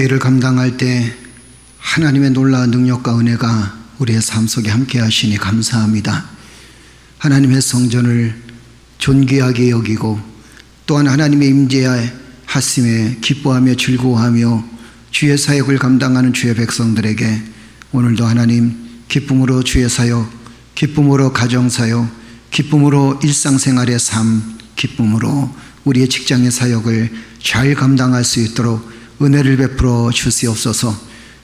교회를 감당할 때 하나님의 놀라운 능력과 은혜가 우리의 삶 속에 함께 하시니 감사합니다. 하나님의 성전을 존귀하게 여기고 또한 하나님의 임재에 하심에 기뻐하며 즐거워하며 주의 사역을 감당하는 주의 백성들에게 오늘도 하나님 기쁨으로 주의 사역, 기쁨으로 가정사역, 기쁨으로 일상생활의 삶, 기쁨으로 우리의 직장의 사역을 잘 감당할 수 있도록 은혜를 베풀어 주시옵소서.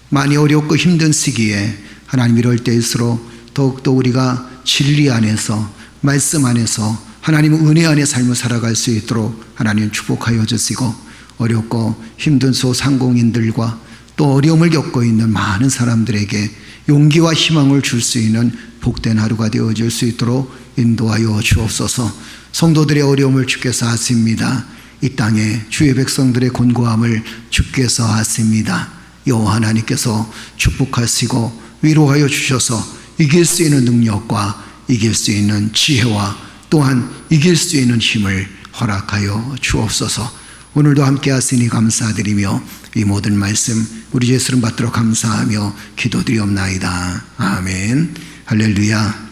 많이 어렵고 힘든 시기에 하나님 이럴 때일수록 더욱더 우리가 진리 안에서 말씀 안에서 하나님의 은혜 안에 삶을 살아갈 수 있도록 하나님 축복하여 주시고, 어렵고 힘든 소상공인들과 또 어려움을 겪고 있는 많은 사람들에게 용기와 희망을 줄 수 있는 복된 하루가 되어질 수 있도록 인도하여 주옵소서. 성도들의 어려움을 주께서 아십니다. 이 땅에 주의 백성들의 곤고함을 주께서 아십니다. 여호와 하나님께서 축복하시고 위로하여 주셔서 이길 수 있는 능력과 이길 수 있는 지혜와 또한 이길 수 있는 힘을 허락하여 주옵소서. 오늘도 함께 하시니 감사드리며 이 모든 말씀 우리 예수를 받도록 감사하며 기도드리옵나이다. 아멘. 할렐루야.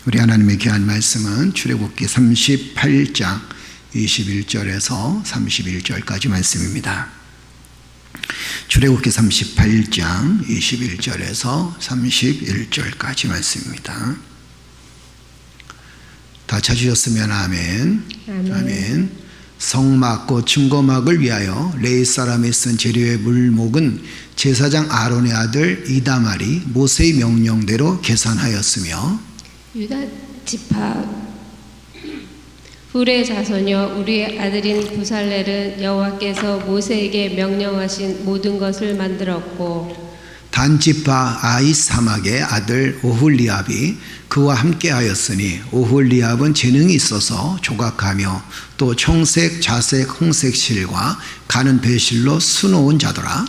우리 하나님의 귀한 말씀은 출애굽기 38장 21절에서 31절까지 말씀입니다. 출애굽기 38장 21절에서 31절까지 말씀입니다. 다 찾으셨으면 아멘. 아멘. 성막 곧 증거막을 위하여 레위 사람이 쓴 재료의 물목은 제사장 아론의 아들 이다말이 모세의 명령대로 계산하였으며 유다 지파 훌의 자손여 우리의 아들인 부살렐은 여호와께서 모세에게 명령하신 모든 것을 만들었고, 단 지파 아히사막의 아들 오홀리압이 그와 함께하였으니 오홀리압은 재능이 있어서 조각하며 또 청색, 자색, 홍색 실과 가는 배실로 수놓은 자더라.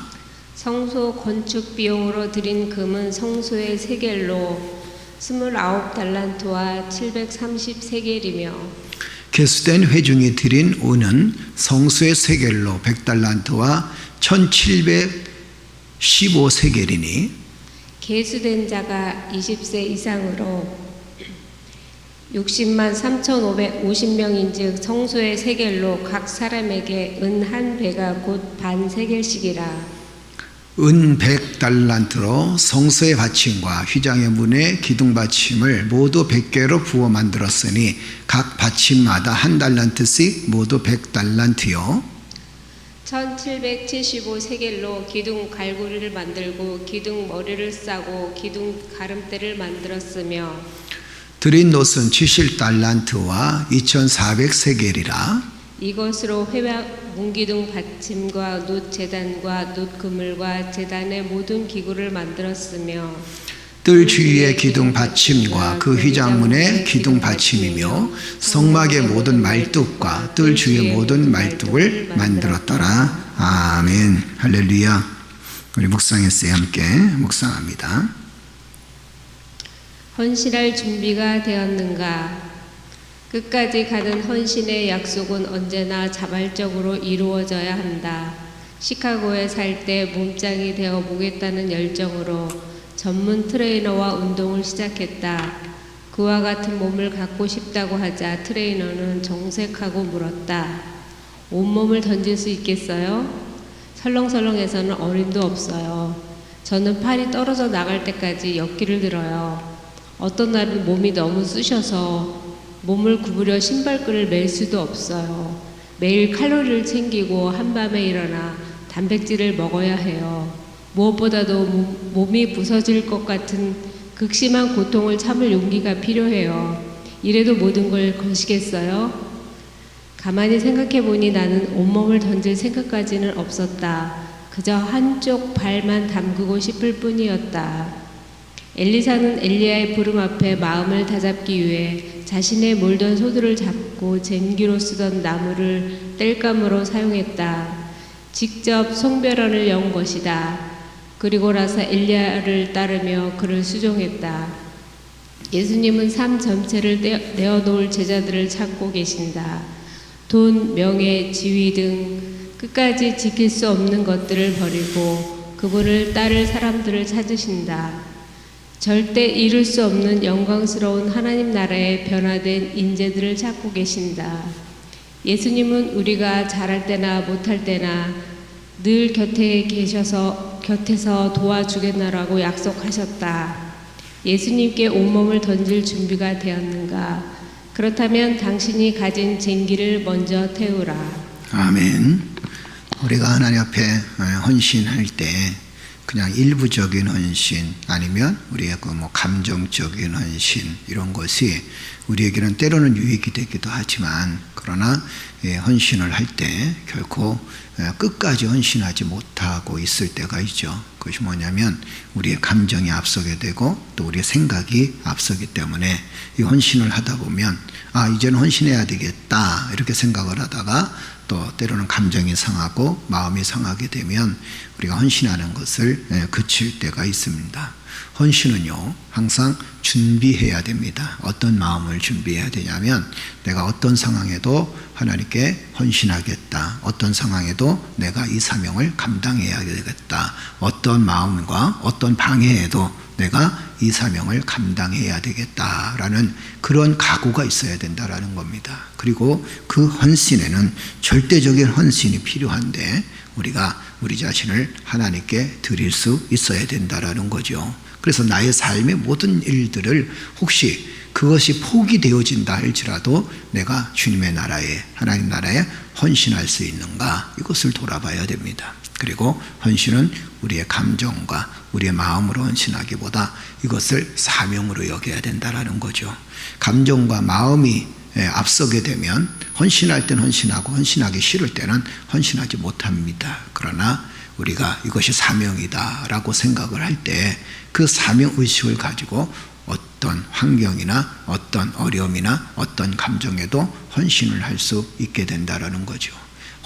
성소 건축 비용으로 드린 금은 성소의 세겔로 29달란트와 730세겔이며 개수된 회중이 드린 은은 성수의 세겔로 100달란트와 1715세겔이니 계수된 자가 20세 이상으로 60만 3,550명인즉 성소의 세겔로 각 사람에게 은 한 배가 곧 반 세겔씩이라. 은 100달란트로 성소의 받침과 휘장의 문의 기둥 받침을 모두 100개로 부어 만들었으니 각 받침마다 한 달란트씩 모두 100달란트요. 1775세겔로 기둥 갈고리를 만들고 기둥 머리를 싸고 기둥 가름대를 만들었으며 드린 놋은 70달란트와 2400세겔이라. 이것으로 회막 문기둥 받침과 놋 제단과 놋 그물과 제단의 모든 기구를 만들었으며 뜰 주위의 기둥 받침과 그 휘장문의 기둥 받침이며 성막의 모든 말뚝과 뜰 주위의 모든 말뚝을 만들었더라. 아멘. 할렐루야. 우리 묵상했어요. 함께 묵상합니다. 헌신할 준비가 되었는가? 끝까지 가는 헌신의 약속은 언제나 자발적으로 이루어져야 한다. 시카고에 살 때 몸짱이 되어 보겠다는 열정으로 전문 트레이너와 운동을 시작했다. 그와 같은 몸을 갖고 싶다고 하자 트레이너는 정색하고 물었다. 온몸을 던질 수 있겠어요? 설렁설렁해서는 어림도 없어요. 저는 팔이 떨어져 나갈 때까지 역기를 들어요. 어떤 날은 몸이 너무 쑤셔서 몸을 구부려 신발끈을 맬 수도 없어요. 매일 칼로리를 챙기고 한밤에 일어나 단백질을 먹어야 해요. 무엇보다도 몸이 부서질 것 같은 극심한 고통을 참을 용기가 필요해요. 이래도 모든 걸 거시겠어요? 가만히 생각해보니 나는 온몸을 던질 생각까지는 없었다. 그저 한쪽 발만 담그고 싶을 뿐이었다. 엘리사는 엘리야의 부름 앞에 마음을 다잡기 위해 자신의 몰던 소들을 잡고 쟁기로 쓰던 나무를 땔감으로 사용했다. 직접 송별원을 연 것이다. 그리고 나서 엘리야를 따르며 그를 수종했다. 예수님은 삶 전체를 내어놓을 제자들을 찾고 계신다. 돈, 명예, 지위 등 끝까지 지킬 수 없는 것들을 버리고 그분을 따를 사람들을 찾으신다. 절대 이룰 수 없는 영광스러운 하나님 나라의 변화된 인재들을 찾고 계신다. 예수님은 우리가 잘할 때나 못할 때나 늘 곁에서 도와주겠노라고 약속하셨다. 예수님께 온몸을 던질 준비가 되었는가? 그렇다면 당신이 가진 쟁기를 먼저 태우라. 아멘. 우리가 하나님 앞에 헌신할 때 그냥 일부적인 헌신 아니면 우리의 그 감정적인 헌신 이런 것이 우리에게는 때로는 유익이 되기도 하지만 그러나 헌신을 할 때 결코 끝까지 헌신하지 못하고 있을 때가 있죠. 그것이 뭐냐면 우리의 감정이 앞서게 되고 또 우리의 생각이 앞서기 때문에 이 헌신을 하다 보면 이제는 헌신해야 되겠다 이렇게 생각을 하다가 또 때로는 감정이 상하고 마음이 상하게 되면 우리가 헌신하는 것을 그칠 때가 있습니다. 헌신은요 항상 준비해야 됩니다. 어떤 마음을 준비해야 되냐면 내가 어떤 상황에도 하나님께 헌신하겠다. 어떤 상황에도 내가 이 사명을 감당해야 되겠다. 어떤 마음과 어떤 방해에도 내가 이 사명을 감당해야 되겠다라는 그런 각오가 있어야 된다라는 겁니다. 그리고 그 헌신에는 절대적인 헌신이 필요한데 우리가 우리 자신을 하나님께 드릴 수 있어야 된다라는 거죠. 그래서 나의 삶의 모든 일들을 혹시 그것이 포기되어진다 할지라도 내가 주님의 나라에 하나님 나라에 헌신할 수 있는가 이것을 돌아봐야 됩니다. 그리고 헌신은 우리의 감정과 우리의 마음으로 헌신하기보다 이것을 사명으로 여겨야 된다라는 거죠. 감정과 마음이 앞서게 되면 헌신할 때는 헌신하고 헌신하기 싫을 때는 헌신하지 못합니다. 그러나 우리가 이것이 사명이다라고 생각을 할 때 그 사명의식을 가지고 어떤 환경이나 어떤 어려움이나 어떤 감정에도 헌신을 할 수 있게 된다라는 거죠.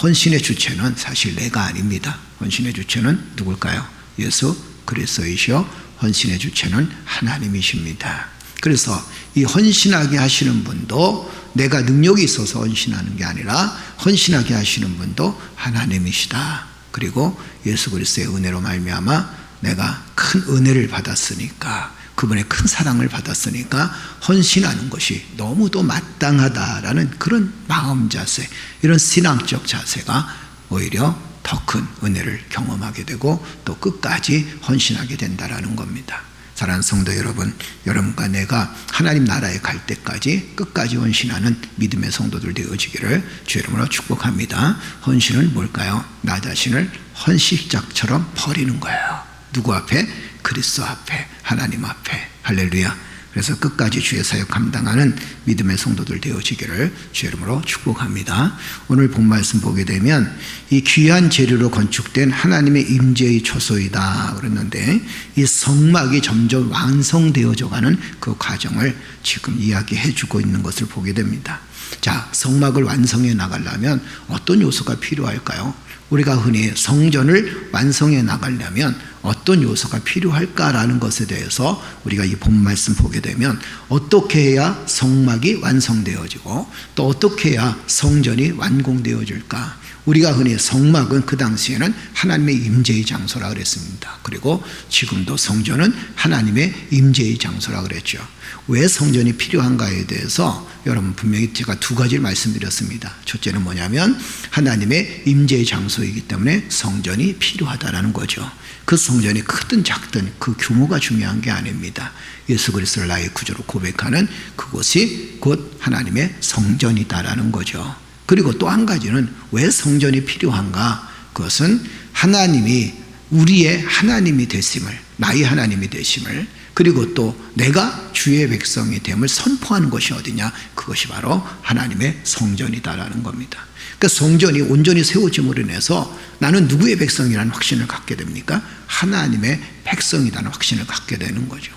헌신의 주체는 사실 내가 아닙니다. 헌신의 주체는 누굴까요? 예수 그리스도이시오. 헌신의 주체는 하나님이십니다. 그래서 이 헌신하게 하시는 분도 내가 능력이 있어서 헌신하는 게 아니라 헌신하게 하시는 분도 하나님이시다. 그리고 예수 그리스도의 은혜로 말미암아 내가 큰 은혜를 받았으니까 그분의 큰 사랑을 받았으니까 헌신하는 것이 너무도 마땅하다라는 그런 마음 자세, 이런 신앙적 자세가 오히려 더 큰 은혜를 경험하게 되고 또 끝까지 헌신하게 된다라는 겁니다. 사랑하는 성도 여러분, 여러분과 내가 하나님 나라에 갈 때까지 끝까지 헌신하는 믿음의 성도들 되어지기를 주의 이름으로 축복합니다. 헌신은 뭘까요? 나 자신을 헌신짝처럼 버리는 거예요. 누구 앞에? 그리스도 앞에, 하나님 앞에. 할렐루야. 그래서 끝까지 주의 사역 감당하는 믿음의 성도들 되어지기를 주의 이름으로 축복합니다. 오늘 본 말씀 보게 되면 이 귀한 재료로 건축된 하나님의 임재의 초소이다 그랬는데 이 성막이 점점 완성되어져 가는 그 과정을 지금 이야기해 주고 있는 것을 보게 됩니다. 자, 성막을 완성해 나가려면 어떤 요소가 필요할까요? 우리가 흔히 성전을 완성해 나가려면 어떤 요소가 필요할까라는 것에 대해서 우리가 이 본 말씀 보게 되면 어떻게 해야 성막이 완성되어지고 또 어떻게 해야 성전이 완공되어질까? 우리가 흔히 성막은 그 당시에는 하나님의 임재의 장소라 그랬습니다. 그리고 지금도 성전은 하나님의 임재의 장소라 그랬죠. 왜 성전이 필요한가에 대해서 여러분 분명히 제가 두 가지를 말씀드렸습니다. 첫째는 뭐냐면 하나님의 임재의 장소이기 때문에 성전이 필요하다라는 거죠. 그 성전이 크든 작든 그 규모가 중요한 게 아닙니다. 예수 그리스도를 나의 구주로 고백하는 그곳이 곧 하나님의 성전이다라는 거죠. 그리고 또 한 가지는 왜 성전이 필요한가? 그것은 하나님이 우리의 하나님이 되심을, 나의 하나님이 되심을, 그리고 또 내가 주의 백성이 됨을 선포하는 것이 어디냐? 그것이 바로 하나님의 성전이다라는 겁니다. 그러니까 성전이 온전히 세워짐으로 인해서 나는 누구의 백성이라는 확신을 갖게 됩니까? 하나님의 백성이라는 확신을 갖게 되는 거죠.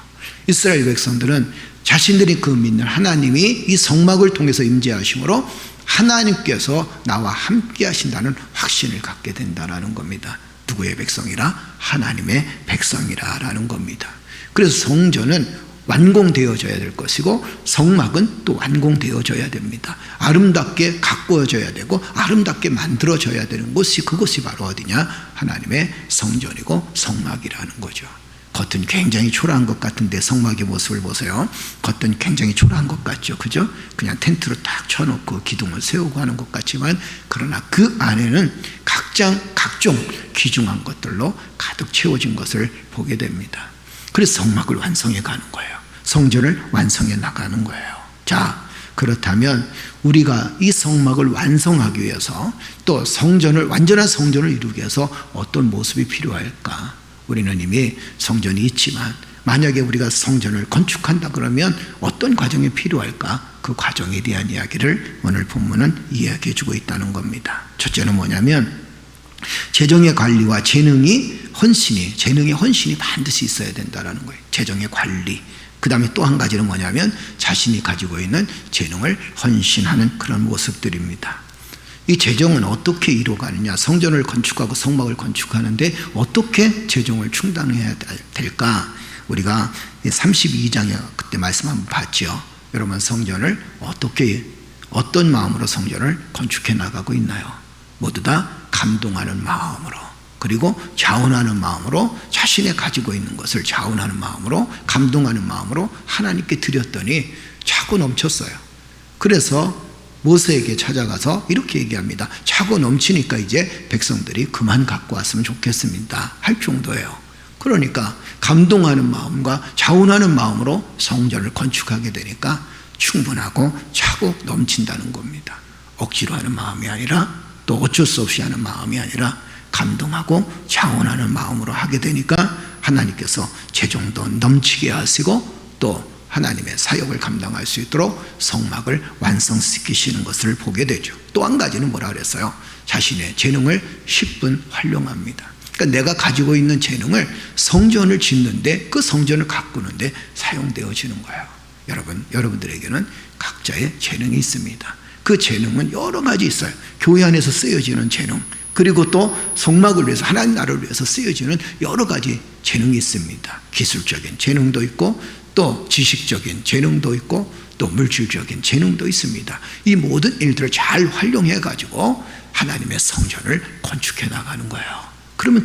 이스라엘 백성들은 자신들이 그 믿는 하나님이 이 성막을 통해서 임재하심으로 하나님께서 나와 함께 하신다는 확신을 갖게 된다는 겁니다. 누구의 백성이라? 하나님의 백성이라는 겁니다. 그래서 성전은 완공되어져야 될 것이고 성막은 또 완공되어져야 됩니다. 아름답게 가꾸어져야 되고 아름답게 만들어져야 되는 곳이 그곳이 바로 어디냐? 하나님의 성전이고 성막이라는 거죠. 겉은 굉장히 초라한 것 같은데 성막의 모습을 보세요. 겉은 굉장히 초라한 것 같죠. 그죠? 그냥 텐트로 딱 쳐놓고 기둥을 세우고 하는 것 같지만 그러나 그 안에는 각종 귀중한 것들로 가득 채워진 것을 보게 됩니다. 그래서 성막을 완성해 가는 거예요. 성전을 완성해 나가는 거예요. 자, 그렇다면 우리가 이 성막을 완성하기 위해서 또 성전을 완전한 성전을 이루기 위해서 어떤 모습이 필요할까? 우리는 이미 성전이 있지만 만약에 우리가 성전을 건축한다 그러면 어떤 과정이 필요할까? 그 과정에 대한 이야기를 오늘 본문은 이야기해 주고 있다는 겁니다. 첫째는 뭐냐면 재정의 관리와 재능의 헌신이 반드시 있어야 된다는 거예요. 재정의 관리. 그 다음에 또 한 가지는 뭐냐면 자신이 가지고 있는 재능을 헌신하는 그런 모습들입니다. 이 재정은 어떻게 이루어가느냐? 성전을 건축하고 성막을 건축하는데 어떻게 재정을 충당해야 될까? 우리가 32장에 그때 말씀 한번 봤죠. 여러분 성전을 어떤 마음으로 성전을 건축해 나가고 있나요? 모두 다 감동하는 마음으로, 그리고 자원하는 마음으로, 자신의 가지고 있는 것을 자원하는 마음으로, 감동하는 마음으로 하나님께 드렸더니 차고 넘쳤어요. 그래서 모세에게 찾아가서 이렇게 얘기합니다. 차고 넘치니까 이제 백성들이 그만 갖고 왔으면 좋겠습니다 할 정도예요. 그러니까 감동하는 마음과 자원하는 마음으로 성전을 건축하게 되니까 충분하고 차고 넘친다는 겁니다. 억지로 하는 마음이 아니라 또 어쩔 수 없이 하는 마음이 아니라 감동하고 자원하는 마음으로 하게 되니까 하나님께서 재정도 넘치게 하시고 또 하나님의 사역을 감당할 수 있도록 성막을 완성시키시는 것을 보게 되죠. 또 한 가지는 뭐라 그랬어요? 자신의 재능을 10분 활용합니다. 그러니까 내가 가지고 있는 재능을 성전을 짓는데, 그 성전을 가꾸는데 사용되어지는 거예요. 여러분들에게는 각자의 재능이 있습니다. 그 재능은 여러 가지 있어요. 교회 안에서 쓰여지는 재능, 그리고 또 성막을 위해서, 하나님 나라를 위해서 쓰여지는 여러 가지 재능이 있습니다. 기술적인 재능도 있고 또 지식적인 재능도 있고 또 물질적인 재능도 있습니다. 이 모든 일들을 잘 활용해 가지고 하나님의 성전을 건축해 나가는 거예요. 그러면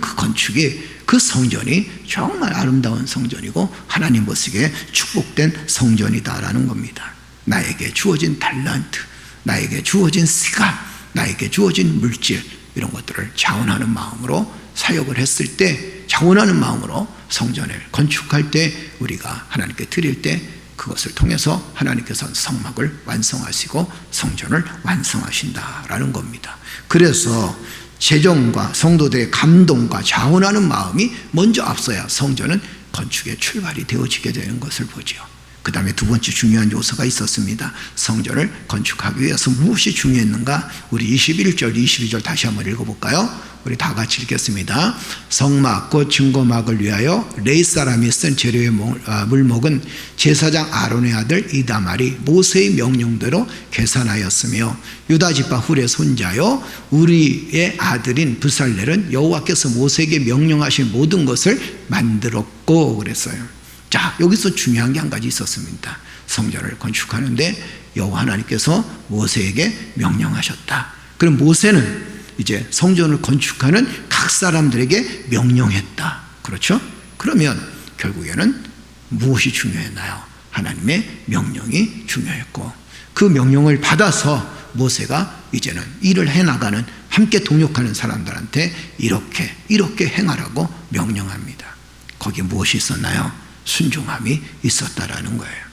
그 성전이 정말 아름다운 성전이고 하나님 보시기에 축복된 성전이다라는 겁니다. 나에게 주어진 달란트, 나에게 주어진 시간, 나에게 주어진 물질, 이런 것들을 자원하는 마음으로 사역을 했을 때, 자원하는 마음으로 성전을 건축할 때, 우리가 하나님께 드릴 때 그것을 통해서 하나님께서 성막을 완성하시고 성전을 완성하신다라는 겁니다. 그래서 재정과 성도들의 감동과 자원하는 마음이 먼저 앞서야 성전은 건축의 출발이 되어지게 되는 것을 보죠. 그 다음에 두 번째 중요한 요소가 있었습니다. 성전을 건축하기 위해서 무엇이 중요했는가? 우리 21절, 22절 다시 한번 읽어볼까요? 우리 다 같이 읽겠습니다. 성막 곧 증거막을 위하여 레위 사람이 쓴 재료의 물목은 제사장 아론의 아들 이다말이 모세의 명령대로 계산하였으며 유다 지파 훌의 손자요 우리의 아들인 브살렐은 여호와께서 모세에게 명령하신 모든 것을 만들었고 그랬어요. 자, 여기서 중요한 게 한 가지 있었습니다. 성전을 건축하는데 여호와 하나님께서 모세에게 명령하셨다. 그럼 모세는 이제 성전을 건축하는 각 사람들에게 명령했다. 그렇죠? 그러면 결국에는 무엇이 중요했나요? 하나님의 명령이 중요했고, 그 명령을 받아서 모세가 이제는 일을 해나가는, 함께 동역하는 사람들한테 이렇게 행하라고 명령합니다. 거기에 무엇이 있었나요? 순종함이 있었다라는 거예요.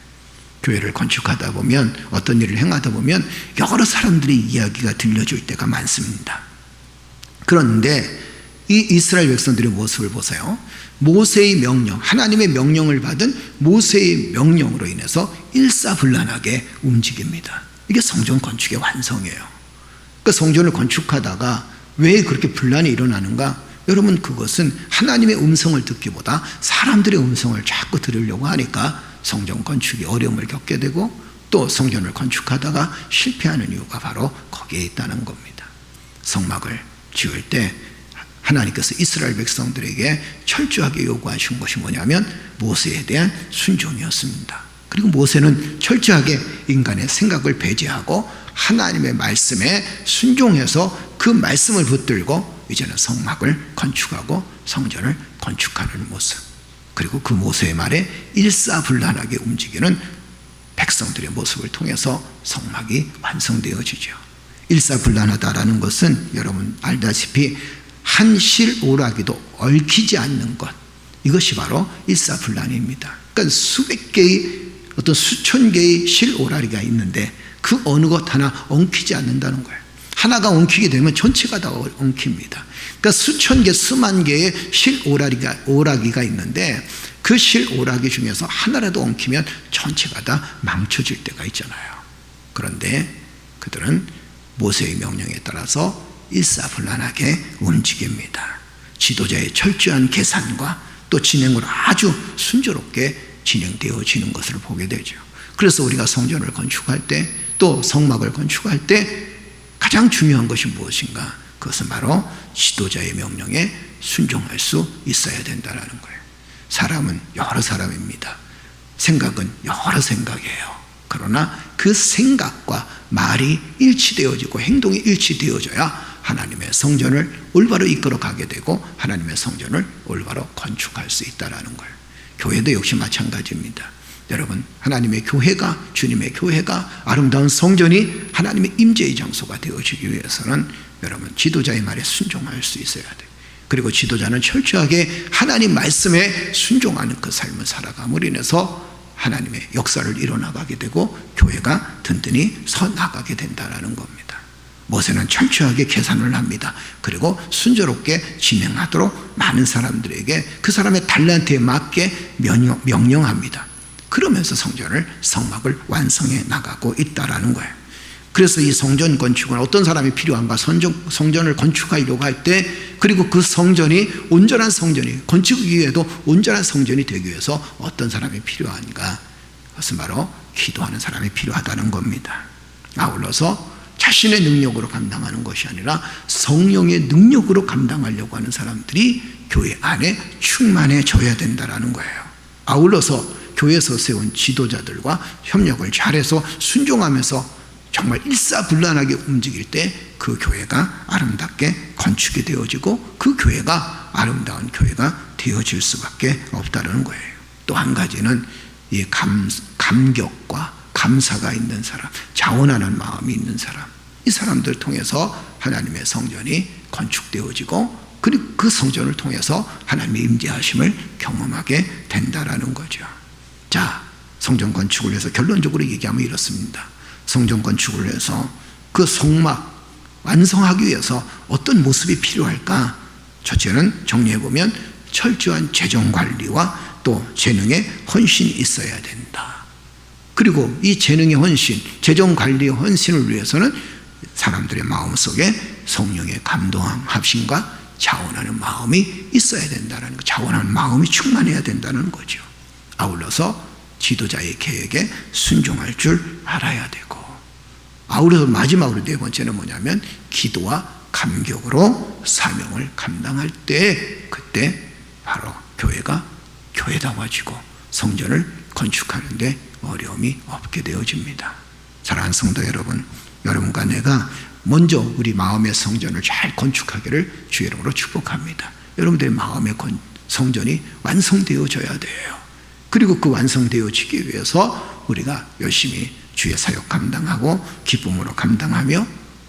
교회를 건축하다 보면, 어떤 일을 행하다 보면 여러 사람들의 이야기가 들려줄 때가 많습니다. 그런데 이 이스라엘 백성들의 모습을 보세요. 모세의 명령, 하나님의 명령을 받은 모세의 명령으로 인해서 일사불란하게 움직입니다. 이게 성전 건축의 완성이에요. 그러니까 성전을 건축하다가 왜 그렇게 분란이 일어나는가? 여러분, 그것은 하나님의 음성을 듣기보다 사람들의 음성을 자꾸 들으려고 하니까 성전 건축이 어려움을 겪게 되고, 또 성전을 건축하다가 실패하는 이유가 바로 거기에 있다는 겁니다. 성막을 지을 때 하나님께서 이스라엘 백성들에게 철저하게 요구하신 것이 뭐냐면 모세에 대한 순종이었습니다. 그리고 모세는 철저하게 인간의 생각을 배제하고 하나님의 말씀에 순종해서 그 말씀을 붙들고 이제는 성막을 건축하고 성전을 건축하는 모습, 그리고 그 모세의 말에 일사불란하게 움직이는 백성들의 모습을 통해서 성막이 완성되어지죠. 일사불란하다라는 것은 여러분 알다시피 한 실오라기도 얽히지 않는 것, 이것이 바로 일사불란입니다. 그러니까 수백 개의 어떤 수천 개의 실오라리가 있는데 그 어느 것 하나 엉키지 않는다는 거예요. 하나가 엉키게 되면 전체가 다 엉킵니다. 그러니까 수천 개, 수만 개의 실오라기가 있는데 그 실오라기 중에서 하나라도 엉키면 전체가 다 망쳐질 때가 있잖아요. 그런데 그들은 모세의 명령에 따라서 일사불란하게 움직입니다. 지도자의 철저한 계산과 또 진행으로 아주 순조롭게 진행되어지는 것을 보게 되죠. 그래서 우리가 성전을 건축할 때, 또 성막을 건축할 때 가장 중요한 것이 무엇인가? 그것은 바로 지도자의 명령에 순종할 수 있어야 된다는 거예요. 사람은 여러 사람입니다. 생각은 여러 생각이에요. 그러나 그 생각과 말이 일치되어지고 행동이 일치되어져야 하나님의 성전을 올바로 이끌어 가게 되고 하나님의 성전을 올바로 건축할 수 있다는 거예요. 교회도 역시 마찬가지입니다. 여러분, 하나님의 교회가, 주님의 교회가, 아름다운 성전이 하나님의 임재의 장소가 되어지기 위해서는 여러분 지도자의 말에 순종할 수 있어야 돼요. 그리고 지도자는 철저하게 하나님 말씀에 순종하는 그 삶을 살아감으로 인해서 하나님의 역사를 이뤄나가게 되고 교회가 든든히 서 나가게 된다는 겁니다. 모세는 철저하게 계산을 합니다. 그리고 순조롭게 진행하도록 많은 사람들에게 그 사람의 달란트에 맞게 명령합니다. 그러면서 성막을 완성해 나가고 있다라는 거예요. 그래서 이 성전 건축은 어떤 사람이 필요한가? 성전을 건축하려고 할 때, 그리고 그 성전이 온전한 성전이, 건축 이후에도 온전한 성전이 되기 위해서 어떤 사람이 필요한가? 그것은 바로 기도하는 사람이 필요하다는 겁니다. 아울러서 자신의 능력으로 감당하는 것이 아니라 성령의 능력으로 감당하려고 하는 사람들이 교회 안에 충만해져야 된다는 거예요. 아울러서 교회에서 세운 지도자들과 협력을 잘해서 순종하면서 정말 일사불란하게 움직일 때 그 교회가 아름답게 건축이 되어지고 그 교회가 아름다운 교회가 되어질 수밖에 없다는 거예요. 또 한 가지는 이 감격과 감사가 있는 사람, 자원하는 마음이 있는 사람, 이 사람들을 통해서 하나님의 성전이 건축되어지고 그리고 그 성전을 통해서 하나님의 임재하심을 경험하게 된다라는 거죠. 자, 성전 건축을 해서 결론적으로 얘기하면 이렇습니다. 성전 건축을 해서 그 성막 완성하기 위해서 어떤 모습이 필요할까? 첫째는 정리해보면 철저한 재정관리와 또 재능의 헌신이 있어야 된다. 그리고 이 재능의 헌신, 재정관리의 헌신을 위해서는 사람들의 마음속에 성령의 감동함, 합심과 자원하는 마음이 있어야 된다는 거, 자원하는 마음이 충만해야 된다는 거죠. 아울러서 지도자의 계획에 순종할 줄 알아야 되고, 아울러서 마지막으로 네 번째는 뭐냐면 기도와 감격으로 사명을 감당할 때, 그때 바로 교회가 교회다워지고 성전을 건축하는데 어려움이 없게 되어집니다. 사랑하는 성도 여러분, 여러분과 내가 먼저 우리 마음의 성전을 잘 건축하기를 주의 이름으로 축복합니다. 여러분들의 마음의 성전이 완성되어져야 돼요. 그리고 그 완성되어지기 위해서 우리가 열심히 주의 사역 감당하고 기쁨으로 감당하며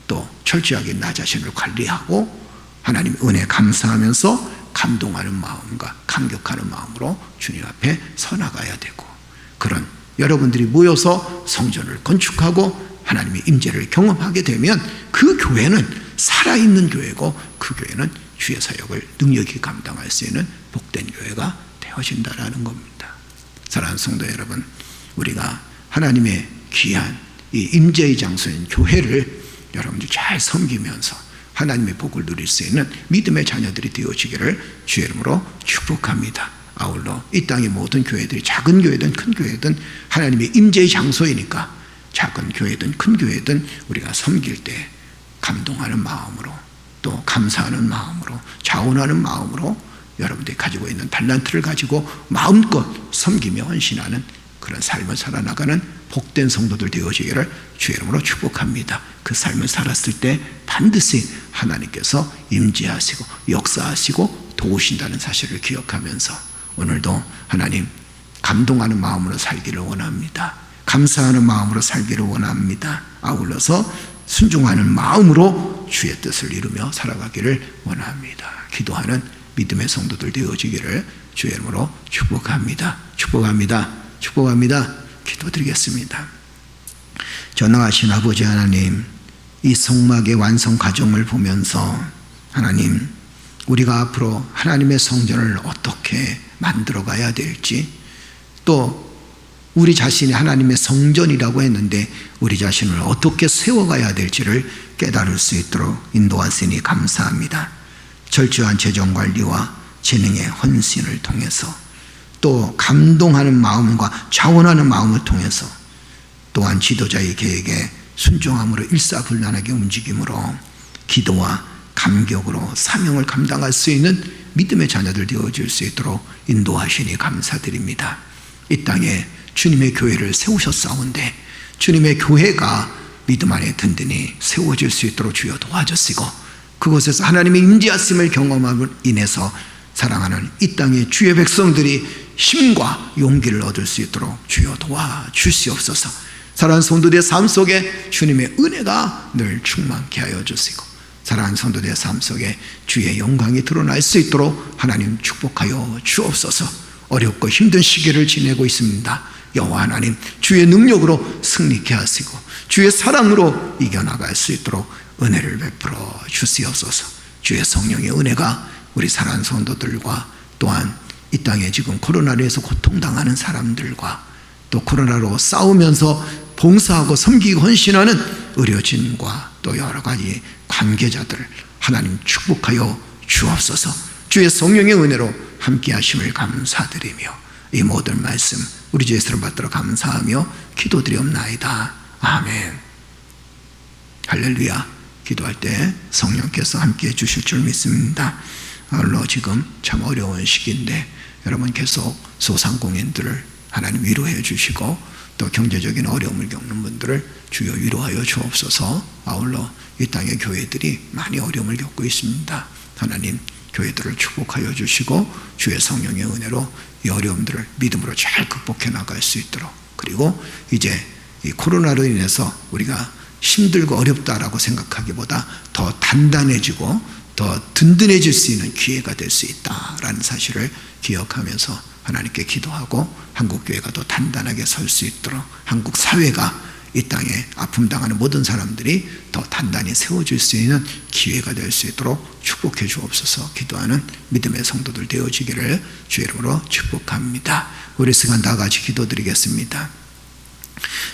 또 철저하게 나 자신을 관리하고 하나님의 은혜에 감사하면서 감동하는 마음과 감격하는 마음으로 주님 앞에 서 나가야 되고, 그런 여러분들이 모여서 성전을 건축하고 하나님의 임재를 경험하게 되면 그 교회는 살아있는 교회고 그 교회는 주의 사역을 능력이 감당할 수 있는 복된 교회가 되어진다라는 겁니다. 사랑하는 성도 여러분, 우리가 하나님의 귀한 이 임재의 장소인 교회를 여러분들 잘 섬기면서 하나님의 복을 누릴 수 있는 믿음의 자녀들이 되어지기를 주의 이름으로 축복합니다. 아울러 이 땅의 모든 교회들이 작은 교회든 큰 교회든 하나님의 임재의 장소이니까 작은 교회든 큰 교회든 우리가 섬길 때 감동하는 마음으로, 또 또 감사하는 마음으로, 자원하는 마음으로 여러분들이 가지고 있는 달란트를 가지고 마음껏 섬기며 헌신하는 그런 삶을 살아나가는 복된 성도들 되어지기를 주의 이름으로 축복합니다. 그 삶을 살았을 때 반드시 하나님께서 임재하시고 역사하시고 도우신다는 사실을 기억하면서 오늘도 하나님 감동하는 마음으로 살기를 원합니다. 감사하는 마음으로 살기를 원합니다. 아울러서 순종하는 마음으로 주의 뜻을 이루며 살아가기를 원합니다. 기도하는 믿음의 성도들 되어지기를 주의 이름으로 축복합니다. 축복합니다. 축복합니다. 기도드리겠습니다. 전능하신 아버지 하나님, 이 성막의 완성 과정을 보면서 하나님, 우리가 앞으로 하나님의 성전을 어떻게 만들어 가야 될지, 또 우리 자신이 하나님의 성전이라고 했는데 우리 자신을 어떻게 세워가야 될지를 깨달을 수 있도록 인도하시니 감사합니다. 철저한 재정관리와 재능의 헌신을 통해서, 또 감동하는 마음과 자원하는 마음을 통해서, 또한 지도자의 계획에 순종함으로 일사불란하게 움직임으로 기도와 감격으로 사명을 감당할 수 있는 믿음의 자녀들 되어질 수 있도록 인도하시니 감사드립니다. 이 땅에 주님의 교회를 세우셨사온데 주님의 교회가 믿음 안에 든든히 세워질 수 있도록 주여 도와주시고, 그곳에서 하나님의 임재하심을 경험함으로 인해서 사랑하는 이 땅의 주의 백성들이 힘과 용기를 얻을 수 있도록 주여 도와주시옵소서. 사랑하는 성도들의 삶 속에 주님의 은혜가 늘 충만케 하여 주시고, 사랑하는 성도들의 삶 속에 주의 영광이 드러날 수 있도록 하나님 축복하여 주옵소서. 어렵고 힘든 시기를 지내고 있습니다. 여호와 하나님, 주의 능력으로 승리케 하시고 주의 사랑으로 이겨나갈 수 있도록 은혜를 베풀어 주시옵소서. 주의 성령의 은혜가 우리 사랑하는 성도들과, 또한 이 땅에 지금 코로나로 해서 고통당하는 사람들과, 또 코로나로 싸우면서 봉사하고 섬기고 헌신하는 의료진과 또 여러 가지 관계자들 하나님 축복하여 주옵소서. 주의 성령의 은혜로 함께 하심을 감사드리며 이 모든 말씀 우리 주 예수를 받들어 감사하며 기도드리옵나이다. 아멘. 할렐루야. 기도할 때 성령께서 함께 해 주실 줄 믿습니다. 물론 지금 참 어려운 시기인데 여러분 계속 소상공인들을 하나님 위로해 주시고, 또 경제적인 어려움을 겪는 분들을 주여 위로하여 주옵소서. 아울러 이 땅의 교회들이 많이 어려움을 겪고 있습니다. 하나님 교회들을 축복하여 주시고 주의 성령의 은혜로 이 어려움들을 믿음으로 잘 극복해 나갈 수 있도록, 그리고 이제 이 코로나로 인해서 우리가 힘들고 어렵다라고 생각하기보다 더 단단해지고 더 든든해질 수 있는 기회가 될 수 있다라는 사실을 기억하면서 하나님께 기도하고 한국교회가 더 단단하게 설 수 있도록, 한국 사회가 이 땅에 아픔당하는 모든 사람들이 더 단단히 세워질 수 있는 기회가 될 수 있도록 축복해 주옵소서. 기도하는 믿음의 성도들 되어지기를 주의 이름으로 축복합니다. 우리 시간 다 같이 기도드리겠습니다.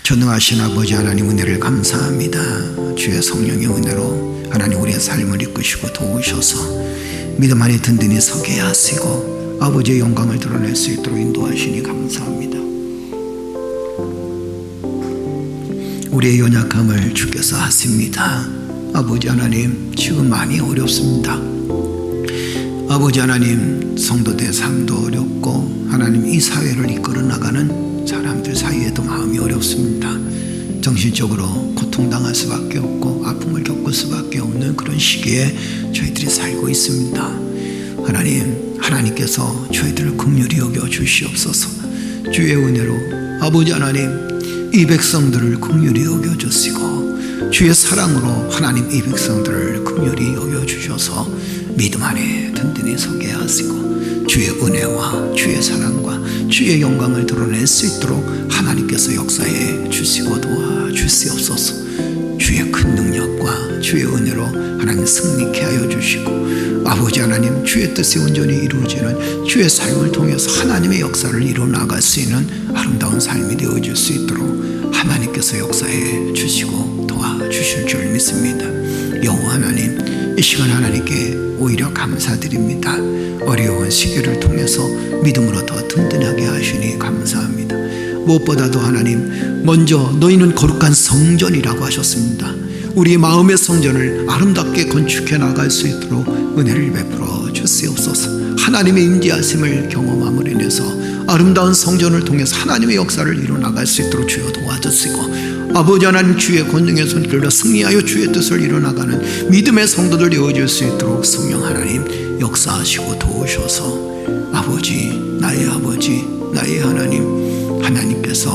전능하신 아버지 하나님, 은혜를 감사합니다. 주의 성령의 은혜로 하나님 우리의 삶을 이끄시고 도우셔서 믿음 안에 든든히 서게 하시고 아버지의 영광을 드러낼 수 있도록 인도하시니 감사합니다. 우리의 연약함을 주께서 아십니다. 아버지 하나님, 지금 많이 어렵습니다. 아버지 하나님, 성도들 삶도 어렵고 하나님 이 사회를 이끌어 나가는 사람들 사이에도 마음이 어렵습니다. 정신적으로 고통당할 수밖에 없고 아픔을 겪을 수밖에 없는 그런 시기에 저희들이 살고 있습니다. 하나님, 하나님께서 저희들을 긍휼히 여겨 주시옵소서. 주의 은혜로 아버지 하나님, 이 백성들을 긍휼히 여겨 주시고 주의 사랑으로 하나님 이 백성들을 긍휼히 여겨 주셔서 믿음 안에 든든히 서게 하시고 주의 은혜와 주의 사랑과 주의 영광을 드러낼 수 있도록 하나님께서 역사해 주시고 도와주시옵소서. 주의 큰 능력과 주의 은혜로 하나님 승리케 하여 주시고 아버지 하나님, 주의 뜻이 온전히 이루어지는 주의 삶을 통해서 하나님의 역사를 이루어나갈 수 있는 아름다운 삶이 되어질 수 있도록 하나님께서 역사해 주시고 도와주실 줄 믿습니다. 여호와 하나님, 이 시간 하나님께 오히려 감사드립니다. 어려운 시기를 통해서 믿음으로 더 든든하게 하시니 감사합니다. 무엇보다도 하나님, 먼저 너희는 거룩한 성전이라고 하셨습니다. 우리 마음의 성전을 아름답게 건축해 나갈 수 있도록 은혜를 베풀어 주시옵소서. 하나님의 임재하심을 경험함으로 인해서 아름다운 성전을 통해서 하나님의 역사를 이루어나갈 수 있도록 주여 도와주시고, 아버지 하나님 주의 권능의 손길로 승리하여 주의 뜻을 이루어나가는 믿음의 성도들 되어줄 수 있도록 성령 하나님 역사하시고 도우셔서, 아버지, 나의 하나님, 하나님께서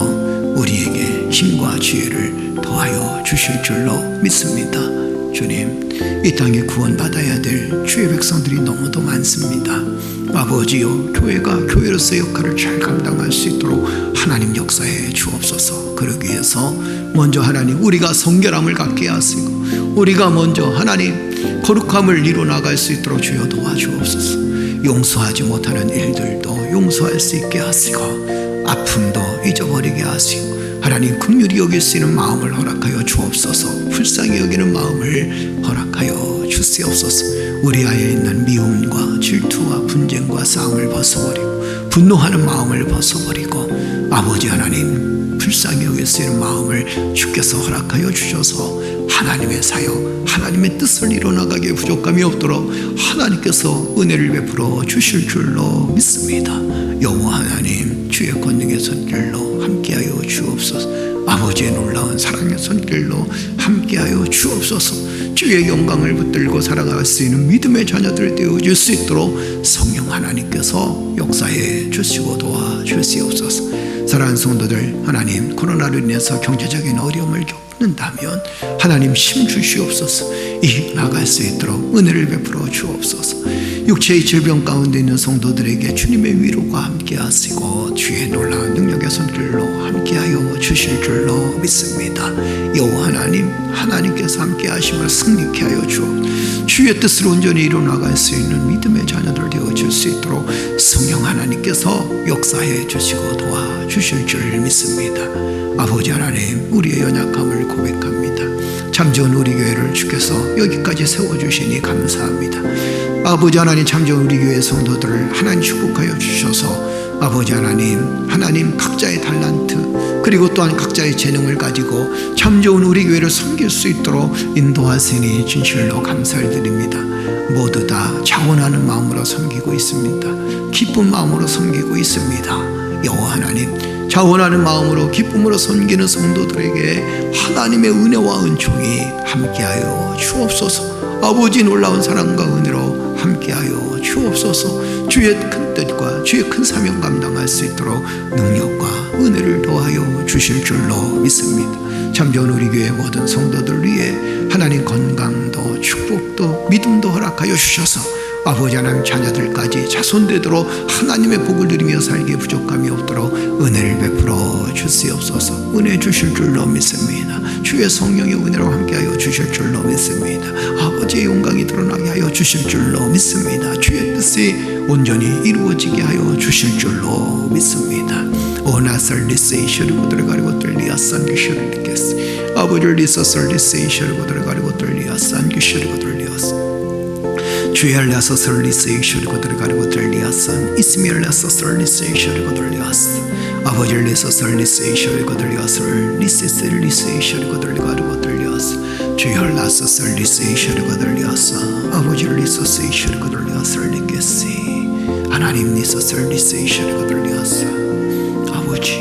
우리에게 힘과 지혜를 더하여 주실 줄로 믿습니다. 주님, 이 땅에 구원받아야 될 주의 백성들이 너무도 많습니다. 아버지요, 교회가 교회로서의 역할을 잘 감당할 수 있도록 하나님 역사해 주옵소서. 그러기 위해서 먼저 하나님, 우리가 성결함을 갖게 하시고 우리가 먼저 하나님 거룩함을 이루어나갈 수 있도록 주여 도와주옵소서. 용서하지 못하는 일들도 용서할 수 있게 하시고 아픔도 잊어버리게 하시고 하나님 긍휼히 여길 수 있는 마음을 허락하여 주옵소서. 불쌍히 여기는 마음을 허락하여 주시옵소서. 우리 안에 있는 미움과 질투와 분쟁과 싸움을 벗어버리고 분노하는 마음을 벗어버리고 아버지 하나님 불쌍히 여길 수 있는 마음을 주께서 허락하여 주셔서 하나님의 사역, 하나님의 뜻을 이루어나가기에 부족함이 없도록 하나님께서 은혜를 베풀어 주실 줄로 믿습니다. 여호와 하나님, 주의 권능의 손길로 함께하여 주옵소서. 아버지의 놀라운 사랑의 손길로 함께하여 주옵소서. 주의 영광을 붙들고 살아갈 수 있는 믿음의 자녀들 되어줄 수 있도록 성령 하나님께서 역사해 주시고 도와주시옵소서. 사랑하는 성도들, 하나님 코로나로 인해서 경제적인 어려움을 겪는다면 하나님 힘 주시옵소서. 이겨나갈 수 있도록 은혜를 베풀어 주옵소서. 육체의 질병 가운데 있는 성도들에게 주님의 위로가 함께 하시고 주의 놀라운 능력의 손길로 함께하여 주실 줄로 믿습니다. 여호와 하나님, 하나님께서 함께 하심을 승리케 하여 주옵소서. 주의 뜻을 온전히 이루어나갈 수 있는 믿음의 자녀들 되어줄 수 있도록 성령 하나님께서 역사해 주시고 도와주실 줄 믿습니다. 아버지 하나님, 우리의 연약함을 고백합니다. 참 좋은 우리 교회를 주께서 여기까지 세워주시니 감사합니다. 아버지 하나님, 참 좋은 우리 교회 성도들을 하나님 축복하여 주셔서 아버지 하나님 각자의 달란트 그리고 또한 각자의 재능을 가지고 참 좋은 우리 교회를 섬길 수 있도록 인도하시니 진실로 감사를 드립니다. 모두 다 자원하는 마음으로 섬기고 있습니다. 기쁜 마음으로 섬기고 있습니다. 여호와 하나님, 자원하는 마음으로 기쁨으로 섬기는 성도들에게 하나님의 은혜와 은총이 함께하여 주옵소서. 아버지 놀라운 사랑과 은혜로 함께하여 주옵소서. 주의 큰 뜻과 주의 큰 사명 감당할 수 있도록 능력과 은혜를 더하여 주실 줄로 믿습니다. 참 좋은 우리 교회 모든 성도들 위해 하나님 건강도 축복도 믿음도 허락하여 주셔서 아버지 하나님 자녀들까지 자손되도록 하나님의 복을 누리며 살기에 부족함이 없도록 은혜를 베풀어 주시옵소서. 은혜 주실 줄로 믿습니다. 주의 성령의 은혜로 함께하여 주실 줄로 믿습니다. 아버지의 영광이 드러나게 하여 주실 줄로 믿습니다. 주의 뜻이 온전히 이루어지게 하여 주실 줄로 믿습니다. 오나설 리세이셔를 들어가리고 들리아산 기셔를 느꼈어. 아버지를 리서설 리세이셔를 들어가리고 들리아산 기셔를 들리았어. 주엘라서 설리세이셔리고 들어가리고 들리아산 이스미엘라서 설리세이셔리고 들리았어. 아버지를 리서 설리세이셔리고 들리았어. 리세이셔리고 들어가리고 들리았어. 주엘라서 설리세이셔리고 들리았어. 아버지를 리서 세이셔리고 들리았어. 리겠시 하나님 리서 설리세이셔리고 들리았어. 아버지